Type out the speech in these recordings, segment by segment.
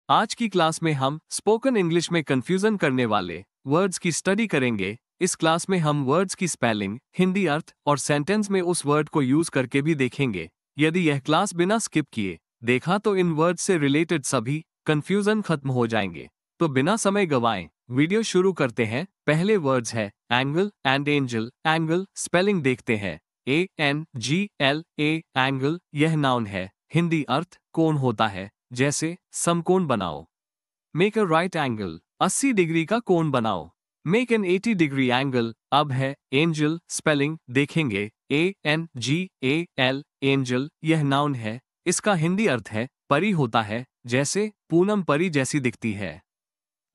आज की क्लास में हम स्पोकन इंग्लिश में कंफ्यूजन करने वाले वर्ड्स की स्टडी करेंगे। इस क्लास में हम वर्ड्स की स्पेलिंग, हिंदी अर्थ और सेंटेंस में उस वर्ड को यूज करके भी देखेंगे। यदि यह क्लास बिना स्किप किए देखा तो इन वर्ड्स से रिलेटेड सभी कंफ्यूजन खत्म हो जाएंगे। तो बिना समय गवाएं वीडियो शुरू करते हैं। पहले वर्ड्स है angle and angel. Angle spelling देखते हैं, ANGLA एंगल। यह नाउन है। हिंदी अर्थ कोण होता है, जैसे समकोण बनाओ। Make a right angle 80 degree का कोण बनाओ। Make an 80 degree angle. अब है एंजल स्पेलिंग देखेंगे, ANGAL एंजल। यह नाउन है। इसका हिंदी अर्थ है परी होता है, जैसे पूनम परी जैसी दिखती है।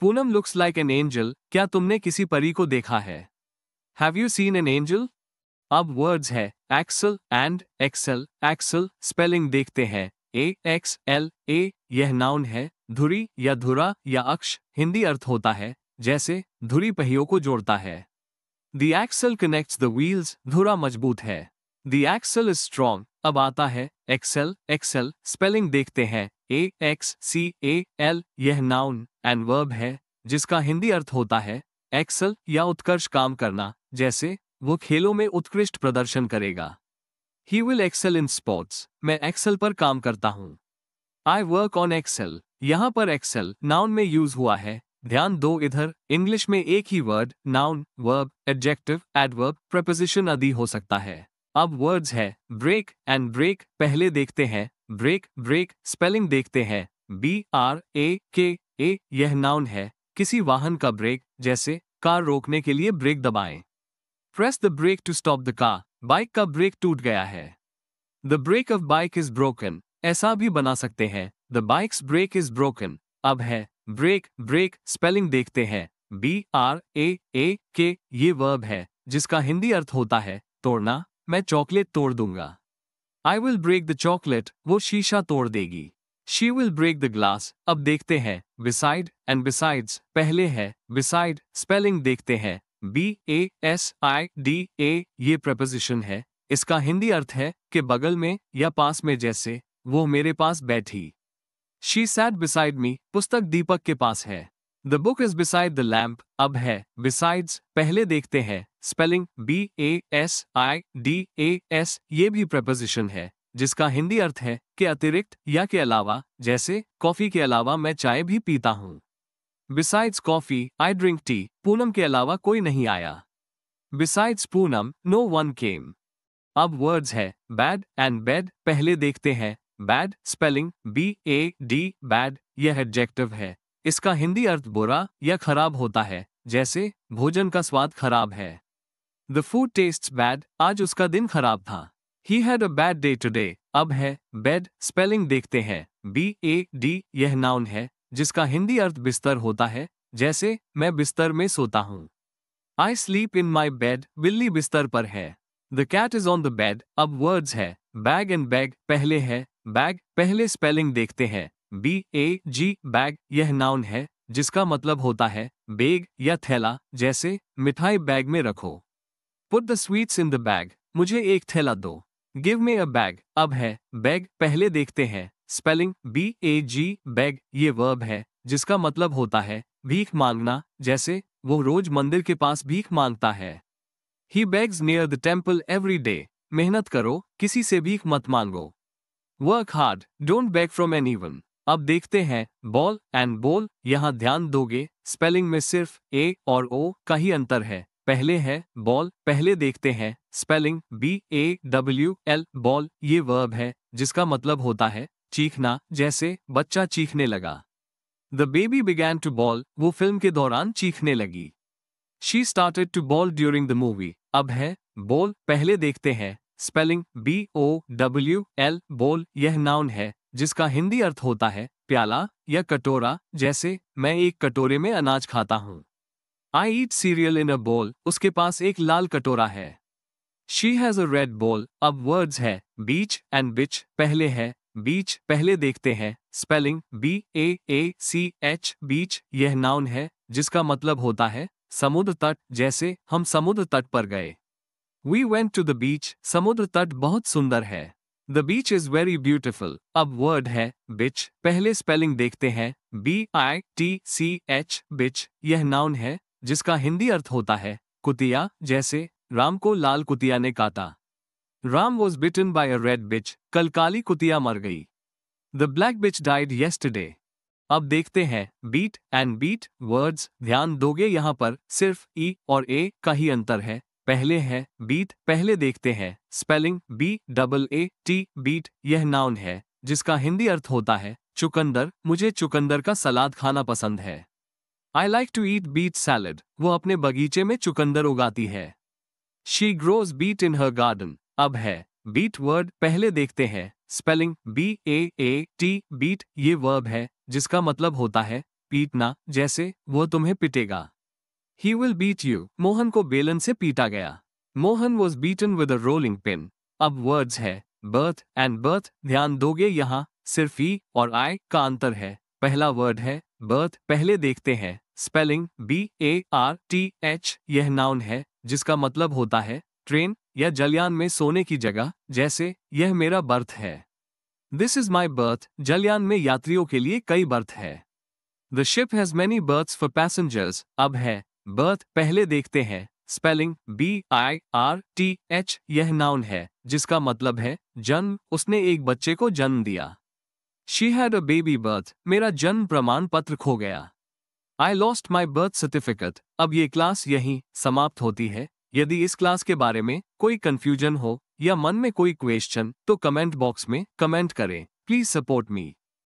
Poonam looks like an angel. क्या तुमने किसी परी को देखा है? Have you seen an angel? अब वर्ड्स है axle and excel. Axle spelling देखते हैं, AXLA। यह नाउन है। धुरी या धुरा या अक्ष हिंदी अर्थ होता है, जैसे धुरी पहियों को जोड़ता है। The axle connects the wheels। धुरा मजबूत है। The axle is strong। अब आता है एक्सेल। एक्सेल स्पेलिंग देखते हैं, AXCAL। यह नाउन एंड वर्ब है, जिसका हिंदी अर्थ होता है एक्सेल या उत्कर्ष काम करना, जैसे वो खेलों में उत्कृष्ट प्रदर्शन करेगा। He will excel in sports। मैं एक्सेल पर काम करता हूँ। I work on Excel। यहाँ पर एक्सेल नाउन में यूज हुआ है। ध्यान दो इधर इंग्लिश में एक ही word noun, verb, adjective, adverb, preposition आदि हो सकता है। अब वर्ड्स है ब्रेक एंड ब्रेक। पहले देखते हैं ब्रेक। ब्रेक स्पेलिंग देखते हैं, BRAKA। यह नाउन है। किसी वाहन का ब्रेक, जैसे कार रोकने के लिए ब्रेक दबाएं। Press the brake to stop the car. Bike का ब्रेक टूट गया है। The brake of bike is broken. ऐसा भी बना सकते हैं, the bike's brake is broken. अब है ब्रेक। ब्रेक स्पेलिंग देखते हैं, BRAAK। ये वर्ब है, जिसका हिंदी अर्थ होता है तोड़ना। मैं चॉकलेट तोड़ दूंगा। I will break the chocolate. वो शीशा तोड़ देगी। She will break the glass. अब देखते हैं बिसाइड एंड बिसाइड्स। पहले है बिसाइड स्पेलिंग देखते हैं, BASIDA। ये प्रपोजिशन है। इसका हिंदी अर्थ है कि बगल में या पास में, जैसे वो मेरे पास बैठी। She set beside me. पुस्तक दीपक के पास है। The book is beside the lamp. अब है बिसाइड्स। पहले देखते हैं स्पेलिंग, BASIDAS। ये भी प्रपोजिशन है, जिसका हिंदी अर्थ है कि अतिरिक्त या के अलावा, जैसे कॉफी के अलावा मैं चाय भी पीता हूँ। Besides coffee I drink tea. Poonam के अलावा कोई नहीं आया। Besides Poonam no one came. अब वर्ड्स है बैड एंड बेड। पहले देखते हैं बैड स्पेलिंग, BAD बैड। यह एडजेक्टिव है। इसका हिंदी अर्थ बुरा या खराब होता है, जैसे भोजन का स्वाद खराब है। The food tests bad. आज उसका दिन खराब था। He had a bad day today। अब है बेड स्पेलिंग देखते हैं, BAD। यह नाउन है, जिसका हिंदी अर्थ बिस्तर होता है, जैसे मैं बिस्तर में सोता हूँ। I sleep in my bed। बिल्ली बिस्तर पर है। The cat is on the bed। अब वर्ड्स है बैग एंड बैग। पहले है बैग। पहले स्पेलिंग देखते हैं, BAG बैग। यह नाउन है, जिसका मतलब होता है बैग या थैला, जैसे मिठाई बैग में रखो। Put the sweets in the bag। मुझे एक थैला दो। Give me a bag। अब है बैग। पहले देखते हैं स्पेलिंग, BAG बैग। ये वर्ब है, जिसका मतलब होता है भीख मांगना, जैसे वो रोज मंदिर के पास भीख मांगता है। He begs near the temple every day। मेहनत करो, किसी से भीख मत मांगो। Work hard, don't beg from anyone। अब देखते हैं बॉल एंड बॉल। यहाँ ध्यान दोगे स्पेलिंग में सिर्फ A और O का ही अंतर है। पहले है बॉल। पहले देखते हैं स्पेलिंग, BAWL बॉल। ये वर्ब है, जिसका मतलब होता है चीखना, जैसे बच्चा चीखने लगा। The baby began to bawl। वो फिल्म के दौरान चीखने लगी। She started to bawl during the movie। अब है बॉल। पहले देखते हैं स्पेलिंग, BOWL बॉल। यह नाउन है, जिसका हिंदी अर्थ होता है प्याला या कटोरा, जैसे मैं एक कटोरे में अनाज खाता हूँ। I eat cereal in a bowl। उसके पास एक लाल कटोरा है। She has a red bowl। अब वर्ड्स है बीच एंड बिच। पहले है बीच। पहले देखते हैं स्पेलिंग, BAACH बीच। यह नाउन है, जिसका मतलब होता है समुद्र तट, जैसे हम समुद्र तट पर गए। We went to the beach। समुद्र तट बहुत सुंदर है। The beach is very beautiful. अब वर्ड है बिच। पहले स्पेलिंग देखते हैं, BITCH, बिच। यह नाउन है जिसका हिंदी अर्थ होता है कुतिया। जैसे राम को लाल कुतिया ने काटा। Ram was bitten by a red bitch. कल काली कुतिया मर गई। The black bitch died yesterday. अब देखते हैं बीट एंड बीट वर्ड्स। ध्यान दोगे यहाँ पर सिर्फ ई और ए का ही अंतर है। पहले है बीट। पहले देखते हैं स्पेलिंग BAAT, बीट। यह नाउन है जिसका हिंदी अर्थ होता है चुकंदर। मुझे चुकंदर का सलाद खाना पसंद है। I like to eat beet salad. वो अपने बगीचे में चुकंदर उगाती है। She grows beet in her garden. अब है बीट वर्ड। पहले देखते हैं स्पेलिंग BAAT, बीट। ये वर्ब है जिसका मतलब होता है पीटना। जैसे वो तुम्हें पिटेगा। He will beat you। Mohan को बेलन से पीटा गया। Mohan was beaten with a rolling pin। अब वर्ड्स है बर्थ एंड बर्थ। ध्यान दोगे यहाँ सिर्फ ई और आई का अंतर है। पहला वर्ड है बर्थ। पहले देखते हैं स्पेलिंग BARTH। यह नाउन है जिसका मतलब होता है ट्रेन या जलयान में सोने की जगह। जैसे यह मेरा बर्थ है। This is my berth. जलयान में यात्रियों के लिए कई बर्थ है। The ship has many berths for passengers. अब है बर्थ। पहले देखते हैं स्पेलिंग BIRTH। यह नाउन है जिसका मतलब है जन्म। उसने एक बच्चे को जन्म दिया। She had a baby birth. मेरा जन्म प्रमाण पत्र खो गया। I lost my birth certificate. अब ये क्लास यहीं समाप्त होती है। यदि इस क्लास के बारे में कोई कंफ्यूजन हो या मन में कोई क्वेश्चन तो कमेंट बॉक्स में कमेंट करें। Please support me.